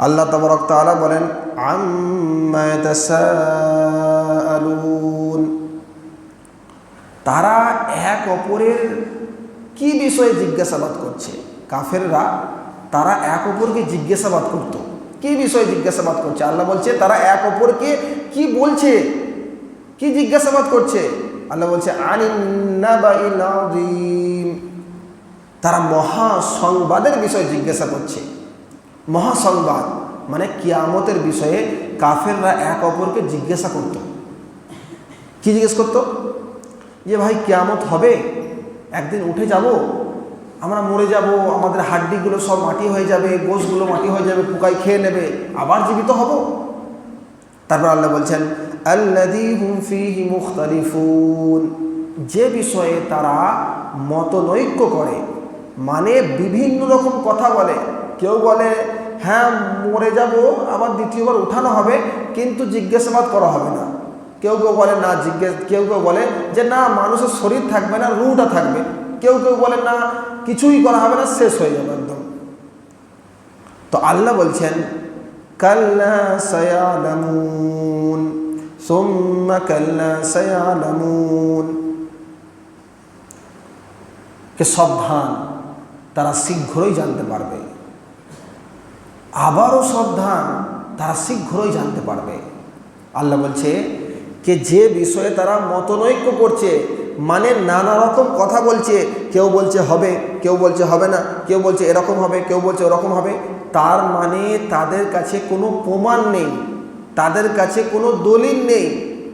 আল্লাহ তাবারক তাআলা বলেন, আম্মা ইয়াতাসাআলুন, তারা এক অপরের কি বিষয়ে জিজ্ঞাসাবাদ করছে। কাফেররা তারা এক অপরকে জিজ্ঞাসাবাদ করত, কি বিষয়ে জিজ্ঞাসাবাদ করছে। আল্লাহ বলছে তারা এক অপরকে কি বলছে, কি জিজ্ঞাসাবাদ করছে। আল্লাহ বলছে আনিন নাবাইল আযীম, তারা মহাসংবাদের বিষয়ে জিজ্ঞাসা করছে। মহাসংবাদ মানে কিয়ামতের বিষয়ে কাফেররা এক অপরকে জিজ্ঞাসা করত। কি জিজ্ঞেস করত? যে ভাই কিয়ামত হবে, একদিন উঠে যাব, আমরা মরে যাব, আমাদের হাড্ডিগুলো সব মাটি হয়ে যাবে, গোশগুলো মাটি হয়ে যাবে, পোকায় খেয়ে নেবে, আবার জীবিত হব। তারপর আল্লাহ বলছেন আল্লাযী হুম ফীহি মুখতালিফুন, যে বিষয়ে তারা মতনৈক্য করে, মানে বিভিন্ন রকম কথা বলে। কেউ বলে হ্যাঁ মরে যাব, আবার দ্বিতীয়বার উঠানো হবে, কিন্তু জিজ্ঞাসাবাদ করা হবে না। কেউ কেউ বলে না কেউ কেউ বলে যে না, মানুষের শরীর থাকবে না, রূহটা থাকবে। কেউ কেউ বলে না, কিছুই করা হবে না, শেষ হয়ে যাবে একদম। তো আল্লাহ বলছেন কাল্লা সায়ালামুন সুম্মা কাল্লা সায়ালামুন, কে সাবধান, তারা শীঘ্রই জানতে পারবে। আবারও সাবধান, তারা শীঘ্রই জানতে পারবে। আল্লাহ বলছে যে যে বিষয়ে তারা মতনৈক্য করছে, মানে নানা রকম কথা বলছে, কেউ বলছে হবে, কেউ বলছে হবে না, কেউ বলছে এরকম হবে, কেউ বলছে ওরকম হবে, তার মানে তাদের কাছে কোনো প্রমাণ নেই, তাদের কাছে কোনো দলিল নেই।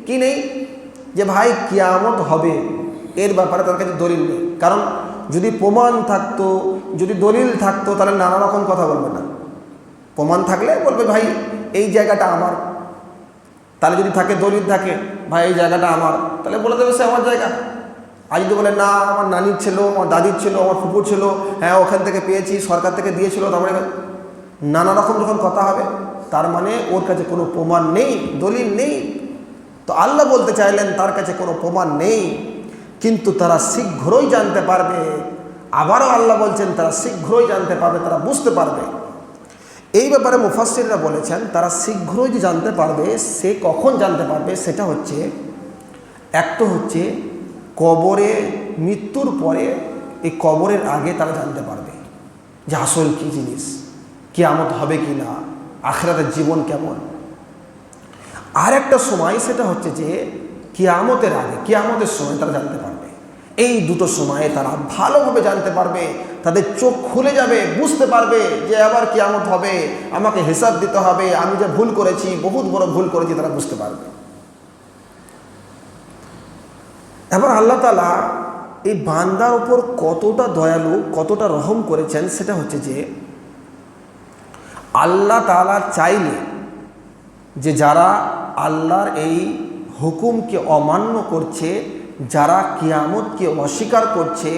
কি নেই? যে ভাই কিয়ামত হবে, এর ব্যাপারে তার কাছে দলিল নেই। কারণ যদি প্রমাণ থাকতো, যদি দলিল থাকতো, তাহলে নানা রকম কথা বলবে না। প্রমাণ থাকলে বলবে ভাই এই জায়গাটা আমার। তাহলে যদি থাকে, দলিল থাকে, ভাই এই জায়গাটা আমার, তাহলে বলে দেবে সে আমার জায়গা। আর যদি বলে না আমার নানির ছিল, আমার দাদির ছিল, আমার ফুপুর ছিল, হ্যাঁ ওখান থেকে পেয়েছি, সরকার থেকে দিয়েছিল, তারপরে নানা রকম যখন কথা হবে, তার মানে ওর কাছে কোনো প্রমাণ নেই, দলিল নেই। তো আল্লাহ বলতে চাইলেন তার কাছে কোনো প্রমাণ নেই, কিন্তু তারা শীঘ্রই জানতে পারবে। আবারও আল্লাহ বলছেন তারা শীঘ্রই জানতে পারবে, তারা বুঝতে পারবে। এই ব্যাপারে মুফাসসিররা বলেছেন তারা শীঘ্রই যে জানতে পারবে, সে কখন জানতে পারবে, সেটা হচ্ছে একটা হচ্ছে কবরে, মৃত্যুর পরে, এই কবরের আগে তারা জানতে পারবে যে আসল কী জিনিস, কিয়ামত হবে কি না, আখিরাতের জীবন কেমন। আর একটা সময় সেটা হচ্ছে যে কিয়ামতের আগে, কিয়ামতের সময় তারা জানতে পারবে। এই দুটো সময়ে তারা ভালোভাবে জানতে পারবে, তাদের চোখ খুলে যাবে, বুঝতে পারবে যে আবার কিয়ামত হবে, আমাকে হিসাব দিতে হবে, আমি যে ভুল করেছি, বহুত বড় ভুল করেছি, তারা বুঝতে পারবে। এবার আল্লাহ তাআলা এই বান্দার উপর কতটা দয়ালু, কতটা রহম করেছেন, সেটা হচ্ছে যে আল্লাহ তাআলা চাইলে যে যারা আল্লাহর এই হুকুমকে অমান্য করছে, যারা কিয়ামতকে অস্বীকার করছে,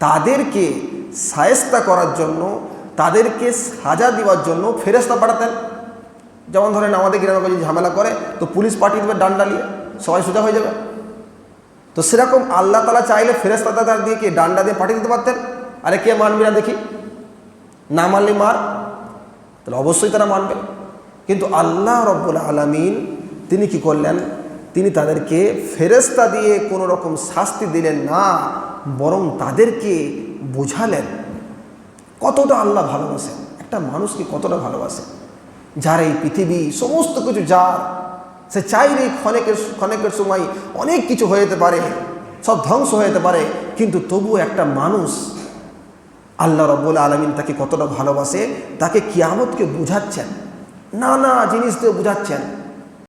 তাদেরকে শায়েস্তা করার জন্য, তাদেরকে সাজা দেওয়ার জন্য ফেরেশতা পাঠাতেন। যেমন ধরেন আমাদের গ্রামে যদি ঝামেলা করে, তো পুলিশ পাঠিয়ে দেবে ডান্ডা নিয়ে, সবাই সোজা হয়ে যাবে। তো সেরকম আল্লাহ তাআলা চাইলে ফেরেশতা তাদের দিয়ে কি ডান্ডা দিয়ে পাঠিয়ে দিতে পারতেন। আরে কে মানবি না দেখি, না মানলে মার, তাহলে অবশ্যই তারা মানবে। কিন্তু আল্লাহ রব্বুল আলামিন তিনি কি করলেন, তিনি তাদেরকে ফেরেশতা দিয়ে কোনো রকম শাস্তি দিলেন না, বরং তাদেরকে বোঝালেন কতটা আল্লাহ ভালোবাসেন, একটা মানুষকে কতটা ভালোবাসেন। যার এই পৃথিবী সমস্ত কিছু, যার সে চাইলেই ক্ষণেকের সময় অনেক কিছু হয়ে যেতে পারে, সব ধ্বংস হয়ে যেতে পারে, কিন্তু তবুও একটা মানুষ, আল্লাহ রাব্বুল আলামিন তাকে কতটা ভালোবাসে, তাকে কিয়ামতকে বুঝাচ্ছেন, নানা জিনিস দিয়ে বুঝাচ্ছেন।